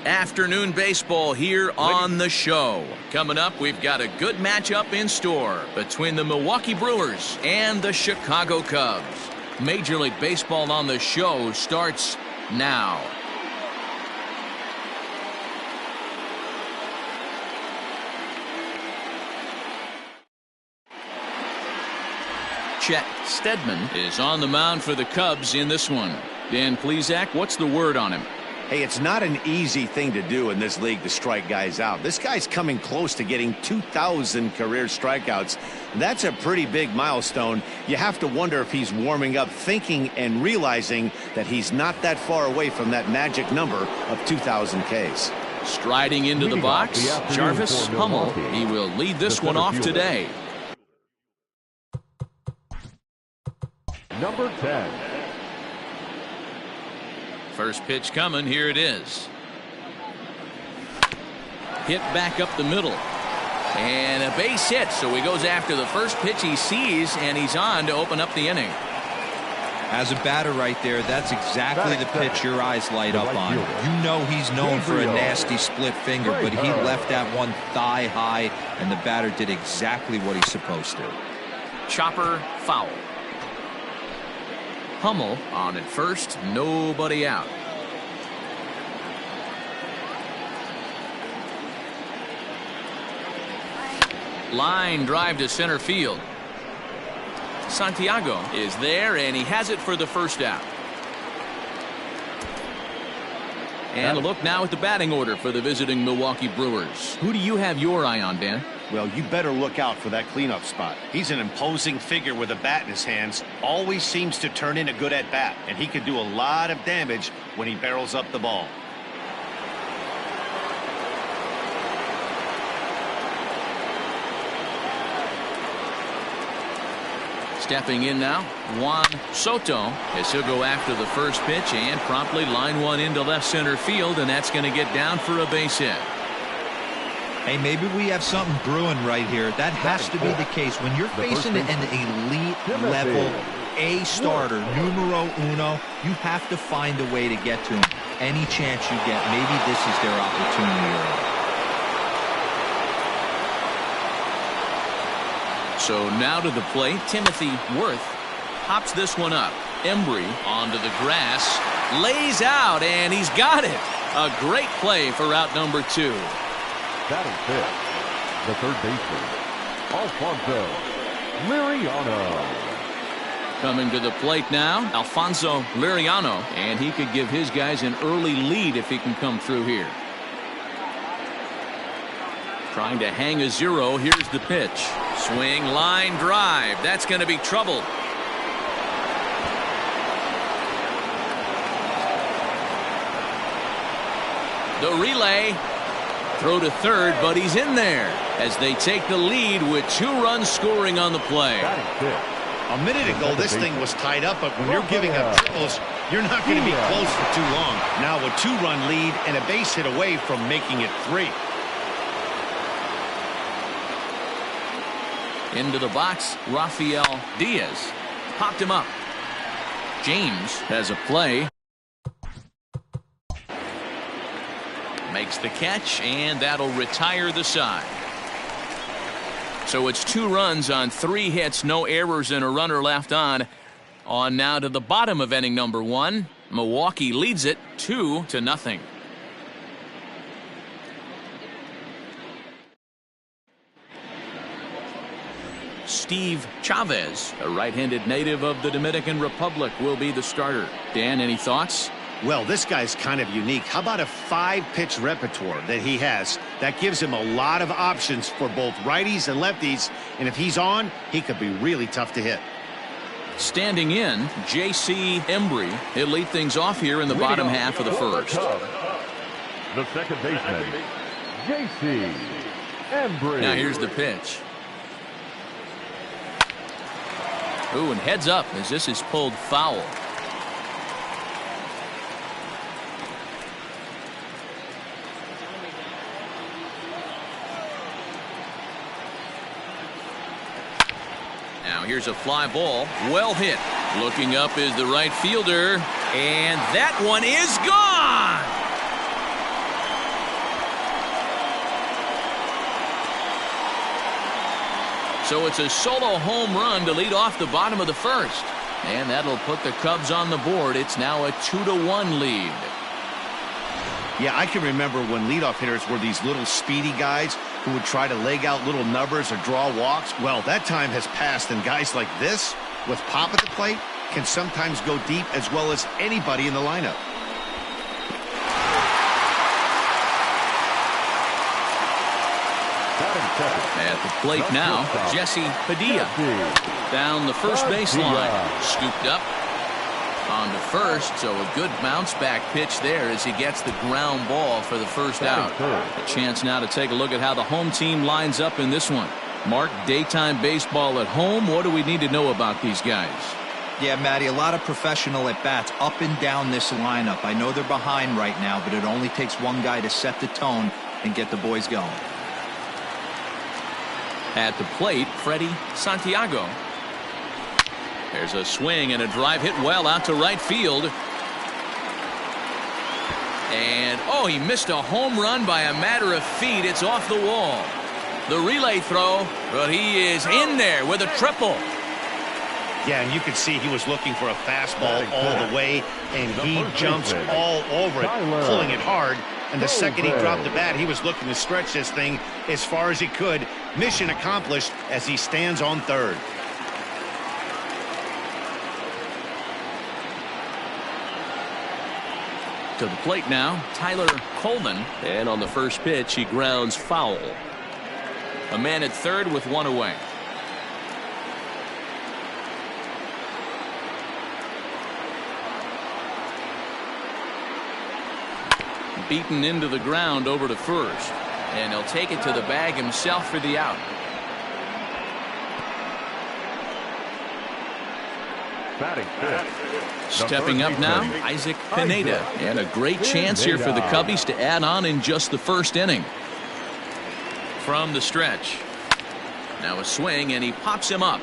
Afternoon baseball here on the show. Coming up, we've got a good matchup in store between the Milwaukee Brewers and the Chicago Cubs. Major League Baseball on the show starts now. Chet Steadman is on the mound for the Cubs in this one. Dan Plesac, what's the word on him? Hey, it's not an easy thing to do in this league to strike guys out. This guy's coming close to getting 2,000 career strikeouts. That's a pretty big milestone. You have to wonder if he's warming up, thinking and realizing that he's not that far away from that magic number of 2,000 Ks. Striding into the box, Jarvis Hummel. He will lead this one off today. Number 10. First pitch coming. Here it is. Hit back up the middle. And a base hit. So he goes after the first pitch he sees, and he's on to open up the inning. As a batter right there, that's exactly the pitch your eyes light up on. You know he's known for a nasty split finger, but he left that one thigh high, and the batter did exactly what he's supposed to. Chopper foul. Hummel on at first, nobody out. Line drive to center field. Santiago is there, and he has it for the first out. And a look now at the batting order for the visiting Milwaukee Brewers. Who do you have your eye on, Dan? Well, you better look out for that cleanup spot. He's an imposing figure with a bat in his hands. Always seems to turn in a good at-bat, and he could do a lot of damage when he barrels up the ball. Stepping in now, Juan Soto, as he'll go after the first pitch and promptly line one into left center field, and that's going to get down for a base hit. Hey, maybe we have something brewing right here. That has to be the case. When you're facing an elite level A starter, numero uno, you have to find a way to get to him. Any chance you get, maybe this is their opportunity. So now to the plate, Timothy Worth pops this one up. Embry onto the grass, lays out, and he's got it. A great play for out number 2. Batting fifth, the third baseman, Alfonso Liriano. Coming to the plate now, Alfonso Liriano, and he could give his guys an early lead if he can come through here. Trying to hang a 0. Here's the pitch. Swing, line drive. That's going to be trouble. The relay. Throw to third, but he's in there as they take the lead with 2 runs scoring on the play. A minute ago, this thing was tied up, but when you're giving up triples, you're not going to be close for too long. Now a 2-run lead and a base hit away from making it 3. Into the box, Rafael Diaz popped him up. James has a play. Makes the catch, and that'll retire the side. So it's 2 runs on 3 hits, no errors, and a runner left on. On now to the bottom of inning number 1. Milwaukee leads it 2-0. Steve Chavez, a right-handed native of the Dominican Republic, will be the starter. Dan, any thoughts? Well, this guy's kind of unique. How about a 5-pitch repertoire that he has? That gives him a lot of options for both righties and lefties, and if he's on, he could be really tough to hit. Standing in, J.C. Embry. He'll lead things off here in the bottom half of the first. The second baseman, J.C. Embry. Now here's the pitch. Ooh, and heads up as this is pulled foul. Now here's a fly ball, well hit. Looking up is the right fielder, and that one is gone. So it's a solo home run to lead off the bottom of the first. And that'll put the Cubs on the board. It's now a 2-1 lead. Yeah, I can remember when leadoff hitters were these little speedy guys who would try to leg out little numbers or draw walks. Well, that time has passed, and guys like this, with pop at the plate, can sometimes go deep as well as anybody in the lineup. At the plate now, Jesse Padilla. Down the first baseline. Scooped up. On to first, so a good bounce back pitch there as he gets the ground ball for the first out. A chance now to take a look at how the home team lines up in this one. Mark, daytime baseball at home. What do we need to know about these guys? Yeah, Matty, a lot of professional at-bats up and down this lineup. I know they're behind right now, but it only takes one guy to set the tone and get the boys going. At the plate, Freddie Santiago. There's a swing and a drive hit well out to right field. And, oh, he missed a home run by a matter of feet. It's off the wall. The relay throw, but he is in there with a triple. Yeah, and you can see he was looking for a fastball all the way, and he jumps all over it, pulling it hard. And the second he dropped the bat, he was looking to stretch this thing as far as he could. Mission accomplished as he stands on third. To the plate now, Tyler Coleman. And on the first pitch, he grounds foul. A man at third with one away. Beaten into the ground over to first. And he'll take it to the bag himself for the out. Stepping up now, Isaac Pineda. And a great chance here for the Cubbies to add on in just the first inning. From the stretch. Now a swing, and he pops him up.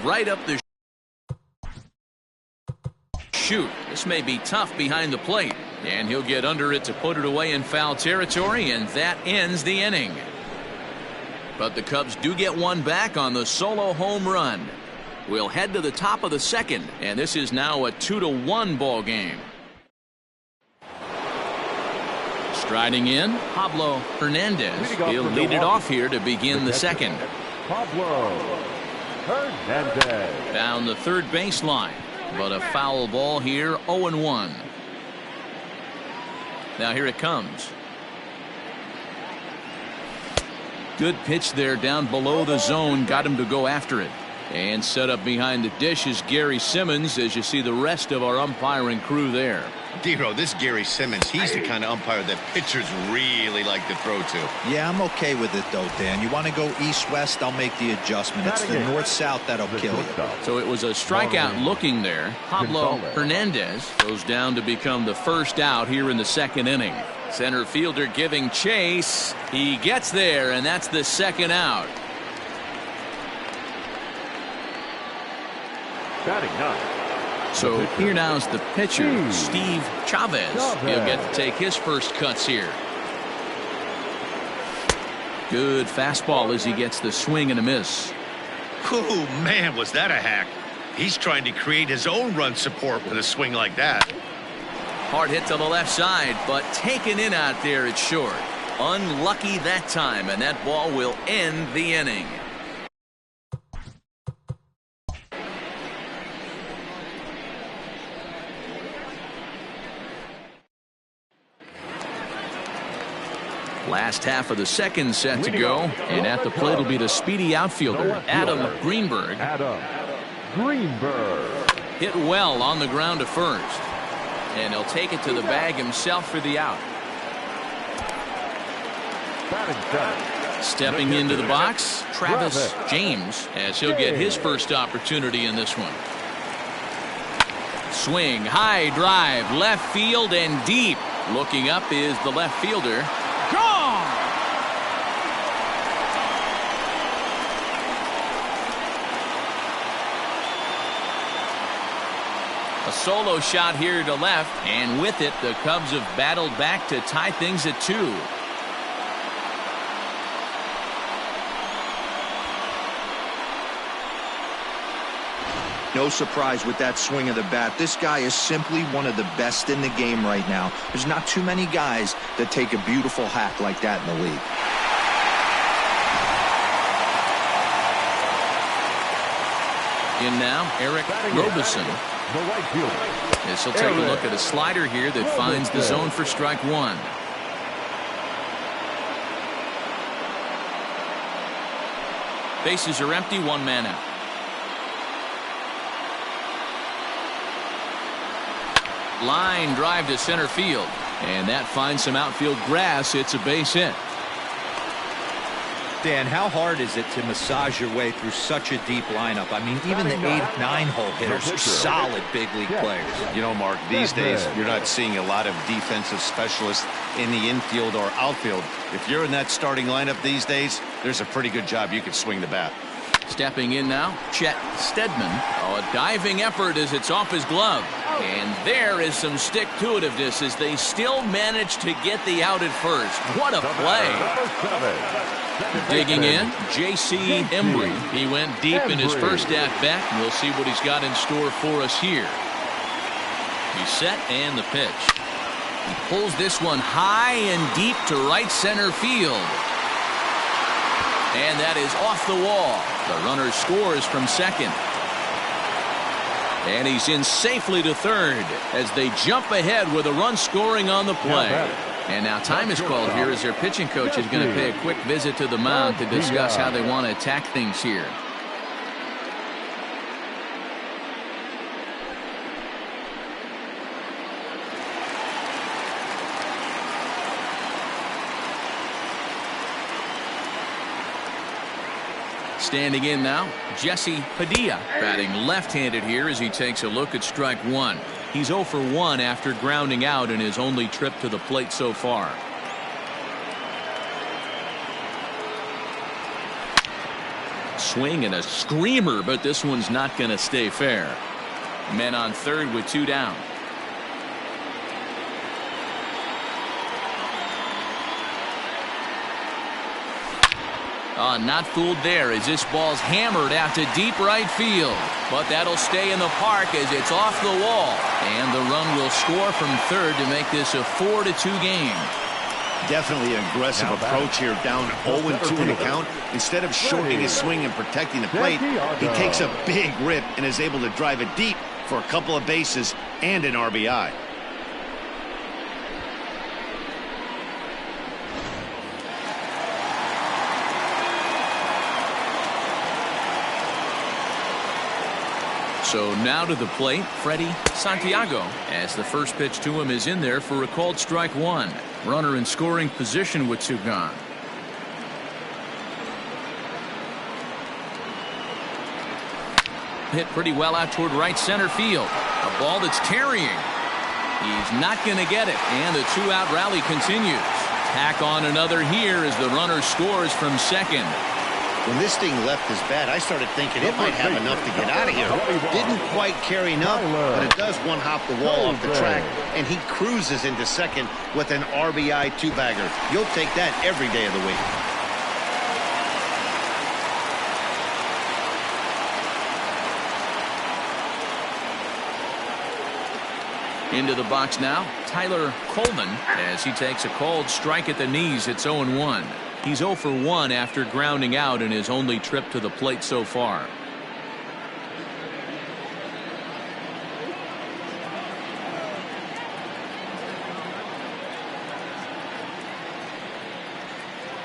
Right up the shoot. This may be tough behind the plate. And he'll get under it to put it away in foul territory, and that ends the inning. But the Cubs do get one back on the solo home run. We'll head to the top of the second, and this is now a 2-1 ball game. Striding in, Pablo Hernandez. He'll lead it off here to begin the second. Pablo Hernandez. Down the third baseline, but a foul ball here, 0-1. Now here it comes. Good pitch there down below the zone. Got him to go after it. And set up behind the dish is Gary Simmons as you see the rest of our umpiring crew there. Dero, this Gary Simmons, he's the kind of umpire that pitchers really like to throw to. Yeah, I'm okay with it, though, Dan. You want to go east-west, I'll make the adjustment. It's the north-south that'll kill you. So it was a strikeout looking there. Pablo Hernandez goes down to become the first out here in the second inning. Center fielder giving chase. He gets there, and that's the second out. Batting ninth. So here now's the pitcher, Steve Chavez. He'll get to take his first cuts here. Good fastball as he gets the swing and a miss. Oh, man, was that a hack. He's trying to create his own run support with a swing like that. Hard hit to the left side, but taken in out there, it's short. Unlucky that time, and that ball will end the inning. Last half of the second set to go, and at the plate will be the speedy outfielder, Adam Greenberg. Hit well on the ground to first. And he'll take it to the bag himself for the out. Stepping into the box, Travis James, as he'll get his first opportunity in this one. Swing, high drive, left field and deep. Looking up is the left fielder. Gone! A solo shot here to left, and with it, the Cubs have battled back to tie things at 2. no surprise with that swing of the bat. This guy is simply one of the best in the game right now. There's not too many guys that take a beautiful hack like that in the league. In now, Eric Robeson. The right fielder. This will take a look at a slider here that finds the zone for strike one. Bases are empty, one man out. Line drive to center field. And that finds some outfield grass. It's a base hit. Dan, how hard is it to massage your way through such a deep lineup? I mean, even the 8-9 hole hitters are solid big league players. You know, Mark, these days you're not seeing a lot of defensive specialists in the infield or outfield. If you're in that starting lineup these days, there's a pretty good job you can swing the bat. Stepping in now, Chet Steadman. Oh, a diving effort as it's off his glove. And there is some stick-to-itiveness as they still manage to get the out at first. What a play. Digging in, J.C. Embry. He went deep in his first at-bat. We'll see what he's got in store for us here. He's set and the pitch. He pulls this one high and deep to right center field. And that is off the wall. The runner scores from second. And he's in safely to third as they jump ahead with a run scoring on the play. And now time is called here as their pitching coach is going to pay a quick visit to the mound to discuss how they want to attack things here. Standing in now, Jesse Padilla, batting left-handed here as he takes a look at strike one. He's 0 for 1 after grounding out in his only trip to the plate so far. Swing and a screamer, but this one's not going to stay fair. Men on third with 2 down. Not fooled there as this ball's hammered out to deep right field. But that'll stay in the park as it's off the wall. And the run will score from third to make this a 4-2 game. Definitely an aggressive approach here, down 0-2 in the count. Instead of shortening his swing and protecting the plate, he takes a big rip and is able to drive it deep for a couple of bases and an RBI. So now to the plate, Freddie Santiago, as the first pitch to him is in there for a called strike one. Runner in scoring position with 2 gone. Hit pretty well out toward right center field. A ball that's carrying. He's not going to get it, and the 2-out rally continues. Tack on another here as the runner scores from second. When this thing left his bat, I started thinking it might have enough to get out of here. Didn't quite carry enough, but it does one-hop the wall off the track, and he cruises into second with an RBI 2-bagger. You'll take that every day of the week. Into the box now, Tyler Coleman, as he takes a called strike at the knees. It's 0-1. He's 0 for 1 after grounding out in his only trip to the plate so far.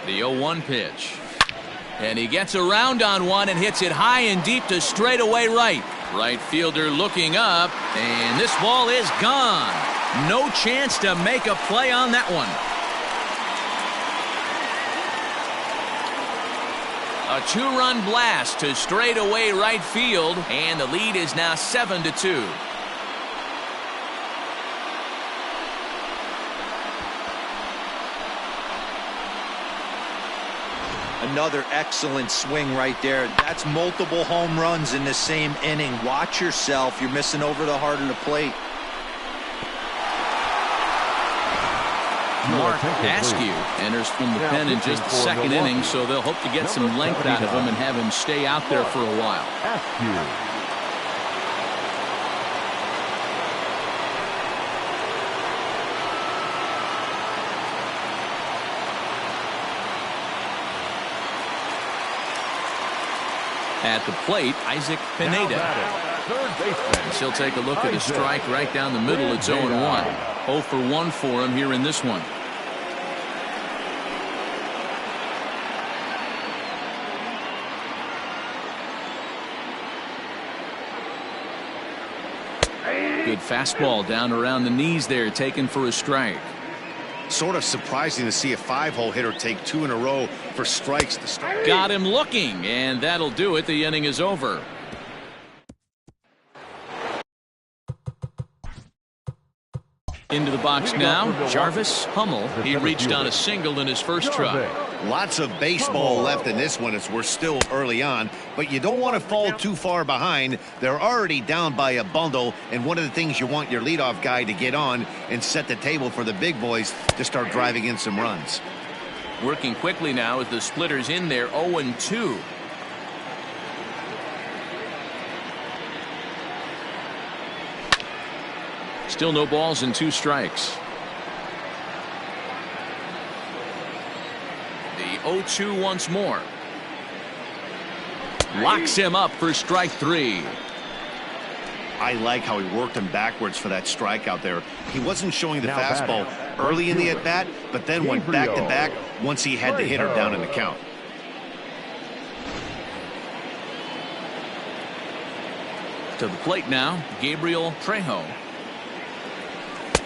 The 0-1 pitch. And he gets around on one and hits it high and deep to straightaway right. Right fielder looking up, and this ball is gone. No chance to make a play on that one. A 2-run blast to straightaway right field, and the lead is now 7-2. Another excellent swing right there. That's multiple home runs in the same inning. Watch yourself. You're missing over the heart of the plate. Mark Askew enters from the pen in just the second inning, so they'll hope to get some length out of him and have him stay out there for a while. At the plate, Isaac Pineda. He'll take a look at a strike right down the middle. It's 0-1. 0 for 1 for him here in this one. Good fastball down around the knees there, taken for a strike. Sort of surprising to see a 5-hole hitter take 2 in a row for strikes to start. Got him looking, and that'll do it. The inning is over. Into the box now, Jarvis Hummel. He reached on a single in his first try. Lots of baseball left in this one as we're still early on, but you don't want to fall too far behind. They're already down by a bundle, and one of the things you want your leadoff guy to get on and set the table for the big boys to start driving in some runs. Working quickly now as the splitter's in there, 0-2. Still no balls and 2 strikes. The 0-2 once more. Locks him up for strike 3. I like how he worked him backwards for that strikeout there. He wasn't showing the fastball early in the at-bat, but then went back-to-back once he had the hitter down in the count. To the plate now, Gabriel Trejo.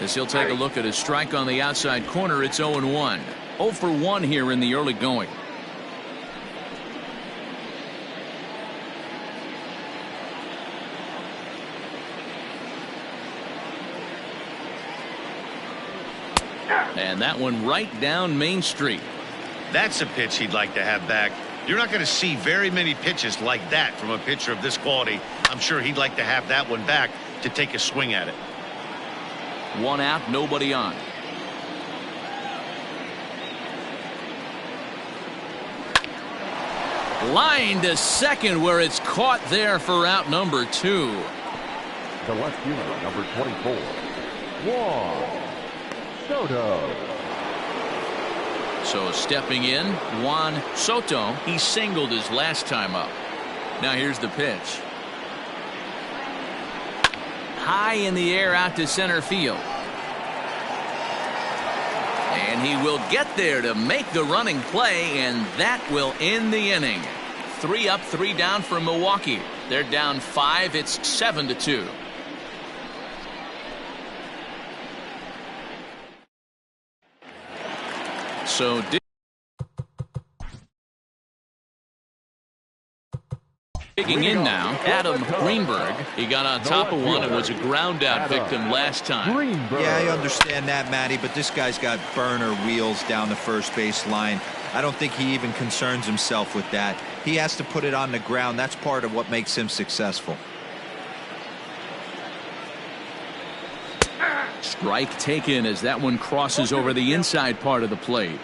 As he'll take a look at a strike on the outside corner, it's 0-1. 0 for 1 here in the early going. And that one right down Main Street. That's a pitch he'd like to have back. You're not going to see very many pitches like that from a pitcher of this quality. I'm sure he'd like to have that one back to take a swing at it. 1 out, nobody on. Line to second where it's caught there for out number 2. The left fielder, number 24, Juan Soto. So stepping in, Juan Soto. He singled his last time up. Now here's the pitch. High in the air out to center field. And he will get there to make the running play, and that will end the inning. 3 up, 3 down for Milwaukee. They're down 5. It's 7-2. So digging in now, Adam Greenberg. He got on top of one and was a ground out victim last time. Yeah, I understand that, Matty, but this guy's got burner wheels down the first base line. I don't think he even concerns himself with that. He has to put it on the ground. That's part of what makes him successful. Strike taken as that one crosses over the inside part of the plate.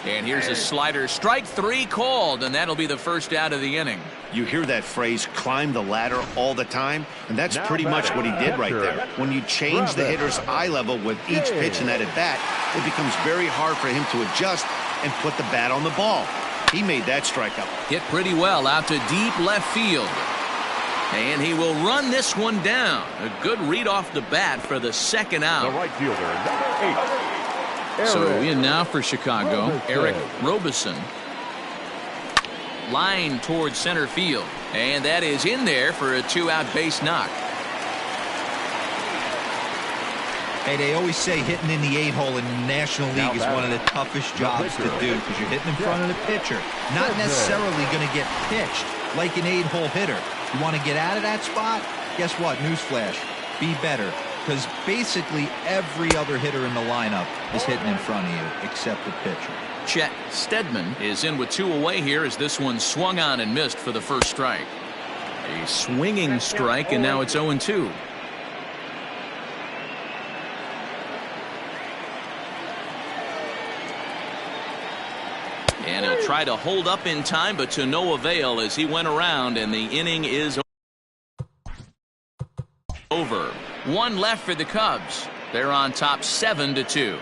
And here's a slider. Strike 3 called, and that'll be the first out of the inning. You hear that phrase, climb the ladder, all the time, and that's pretty much what he did right there. When you change the hitter's eye level with each pitch in that at-bat, it becomes very hard for him to adjust and put the bat on the ball. He made that strikeout. Hit pretty well out to deep left field. And he will run this one down. A good read off the bat for the second out. The right fielder, number 8. So in now for Chicago, Eric Robeson. Line towards center field. And that is in there for a 2-out base knock. Hey, they always say hitting in the 8-hole in the National League is one of the toughest jobs to do because you're hitting in front of the pitcher. Not necessarily going to get pitched like an 8-hole hitter. You want to get out of that spot? Guess what? Newsflash. Be better. Because basically every other hitter in the lineup is hitting in front of you except the pitcher. Chet Steadman is in with 2 away here as this one swung on and missed for the first strike. A swinging strike, and now it's 0-2. And he'll try to hold up in time, but to no avail as he went around, and the inning is over. One left for the Cubs. They're on top 7-2.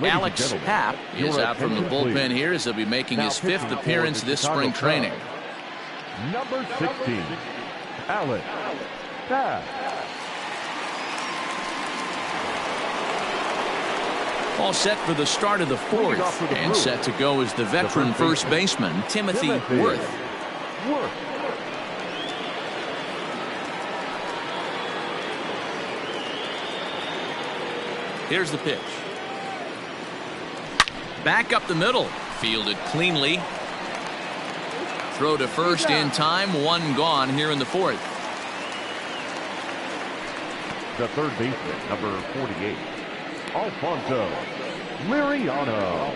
Alex Happ is out from the bullpen here as he'll be making his 5th appearance this spring training. Number 16, Alex Happ. All set for the start of the 4th, and set to go is the veteran first baseman, Timothy Worth. Here's the pitch. Back up the middle, fielded cleanly. Throw to first in time, one gone here in the 4th. The third baseman, number 48, Alfonso Liriano.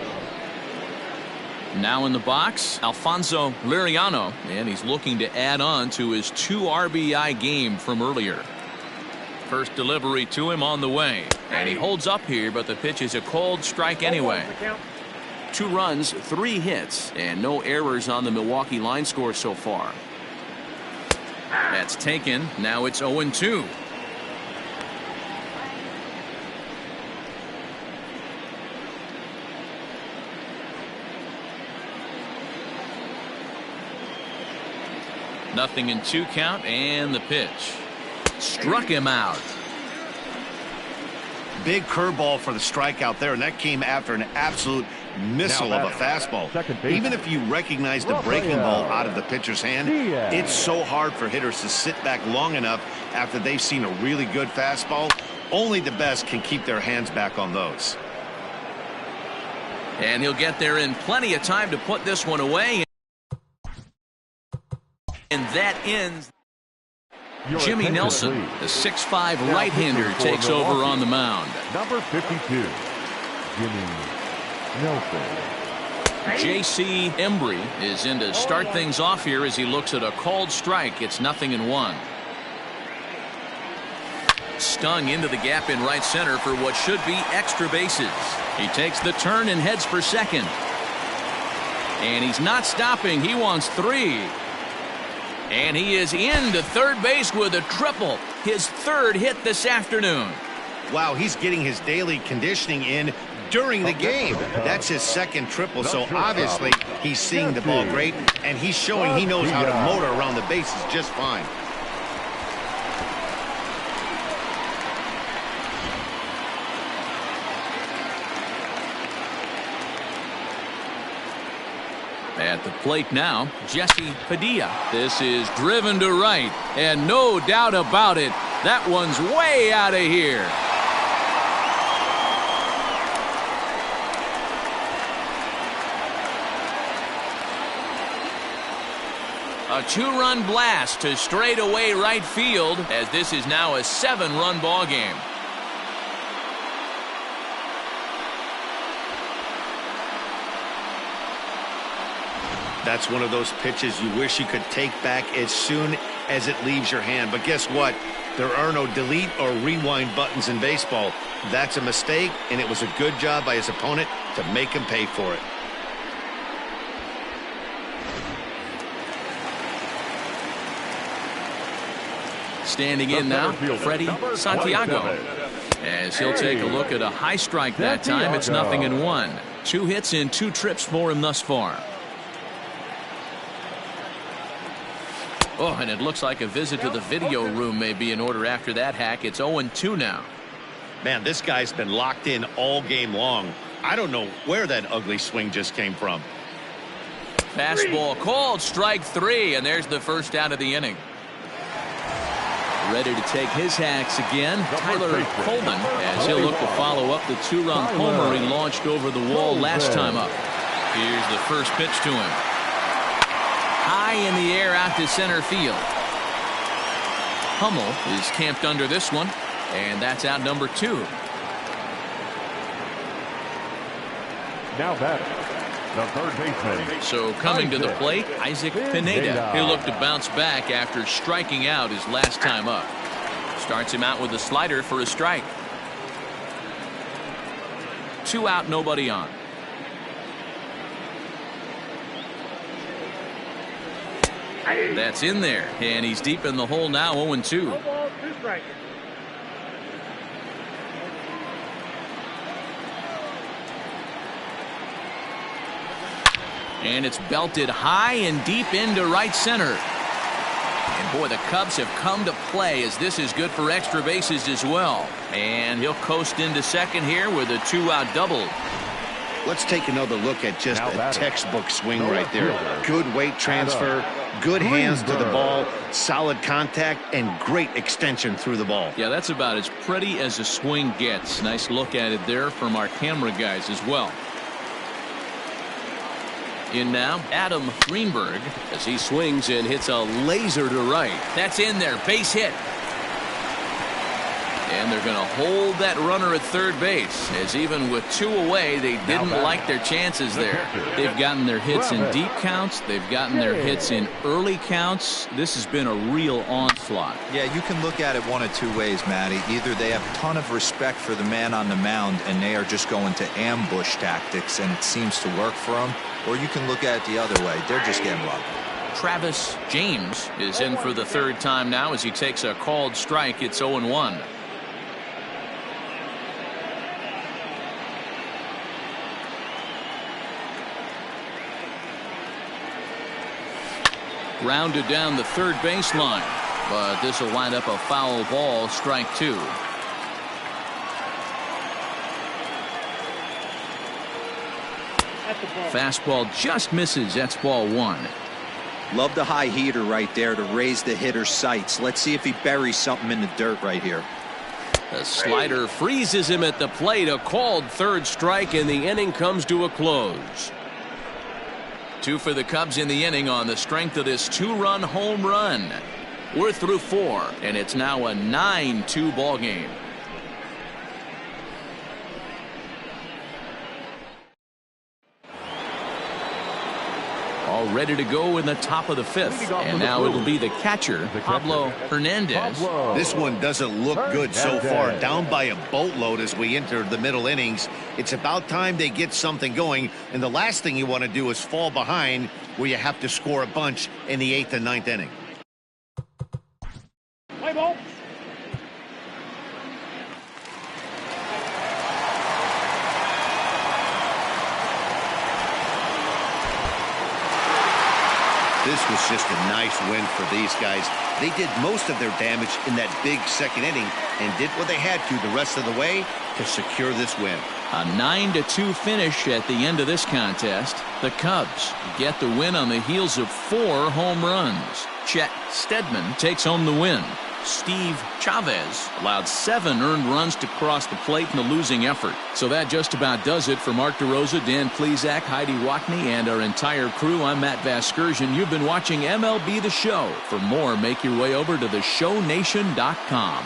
Now in the box, Alfonso Liriano, and he's looking to add on to his 2 RBI game from earlier. First delivery to him on the way, and he holds up here, but the pitch is a cold strike anyway. 2 runs, 3 hits, and no errors on the Milwaukee line score so far. That's taken. Now it's 0-2. Nothing in 2 count, and the pitch. Struck him out. Big curveball for the strikeout there, and that came after an absolute missile of a fastball. Even if you recognize the breaking ball out of the pitcher's hand, it's so hard for hitters to sit back long enough after they've seen a really good fastball. Only the best can keep their hands back on those. And he'll get there in plenty of time to put this one away. And that ends. Jimmy Nelson, the 6'5" right-hander, takes over on the mound. Number 52, Jimmy Nelson. J.C. Embry is in to start things off here as he looks at a called strike. It's 0-1. Stung into the gap in right center for what should be extra bases. He takes the turn and heads for second. And he's not stopping. He wants 3. And he is into third base with a triple. His 3rd hit this afternoon. Wow, he's getting his daily conditioning in during the game. That's his 2nd triple, so obviously he's seeing the ball great, and he's showing he knows how to motor around the bases just fine. At the plate now, Jesse Padilla. This is driven to right, and no doubt about it, that one's way out of here. A 2-run blast to straightaway right field, as this is now a 7-run ball game. That's one of those pitches you wish you could take back as soon as it leaves your hand. But guess what? There are no delete or rewind buttons in baseball. That's a mistake, and it was a good job by his opponent to make him pay for it. Standing in now, Freddie Santiago. As he'll take a look at a high strike that time. It's 0-1. 2 hits in 2 trips for him thus far. Oh, and it looks like a visit to the video room may be in order after that hack. It's 0-2 now. Man, this guy's been locked in all game long. I don't know where that ugly swing just came from. Fastball called, strike 3, and there's the first out of the inning. Ready to take his hacks again, Tyler Coleman, as he'll look to follow up the 2-run homer he launched over the wall last time up. Here's the first pitch to him. High in the air out to center field. Hummel is camped under this one, and that's out number 2. Now batting, the third baseman. So coming to the plate, Isaac Pineda. He'll look to bounce back after striking out his last time up. Starts him out with a slider for a strike. 2 out, nobody on. That's in there, and he's deep in the hole now, 0-2. And it's belted high and deep into right center. And boy, the Cubs have come to play, as this is good for extra bases as well. And he'll coast into second here with a 2-out double. Let's take another look at just a textbook swing right there. Good weight transfer, good hands to the ball, solid contact, and great extension through the ball. Yeah, that's about as pretty as a swing gets. Nice look at it there from our camera guys as well. In now, Adam Greenberg, as he swings and hits a laser to right. That's in there, base hit. And they're going to hold that runner at third base, as even with 2 away, they didn't like their chances there. They've gotten their hits in deep counts. They've gotten their hits in early counts. This has been a real onslaught. Yeah, you can look at it one of 2 ways, Matty. Either they have a ton of respect for the man on the mound, and they are just going to ambush tactics, and it seems to work for them. Or you can look at it the other way. They're just getting lucky. Travis James is in for the 3rd time now as he takes a called strike. It's 0-1. Grounded down the third baseline, but this will wind up a foul ball, strike 2. Fastball just misses. That's ball 1. Love the high heater right there to raise the hitter's sights. Let's see if he buries something in the dirt right here. The slider freezes him at the plate. A called 3rd strike, and the inning comes to a close. 2 for the Cubs in the inning on the strength of this 2-run home run. We're through 4, and it's now a 9-2 ball game. All ready to go in the top of the 5th, and now it'll be the catcher, Pablo Hernandez. This one doesn't look good so far. Down by a boatload as we enter the middle innings. It's about time they get something going, and the last thing you want to do is fall behind where you have to score a bunch in the 8th and 9th inning. Play ball. This was just a nice win for these guys. They did most of their damage in that big 2nd inning and did what they had to the rest of the way to secure this win. A 9-2 finish at the end of this contest. The Cubs get the win on the heels of 4 home runs. Chet Steadman takes home the win. Steve Chavez allowed 7 earned runs to cross the plate in the losing effort. So that just about does it for Mark DeRosa, Dan Plesac, Heidi Rockney, and our entire crew. I'm Matt Vasgersian. You've been watching MLB The Show. For more, make your way over to theshownation.com.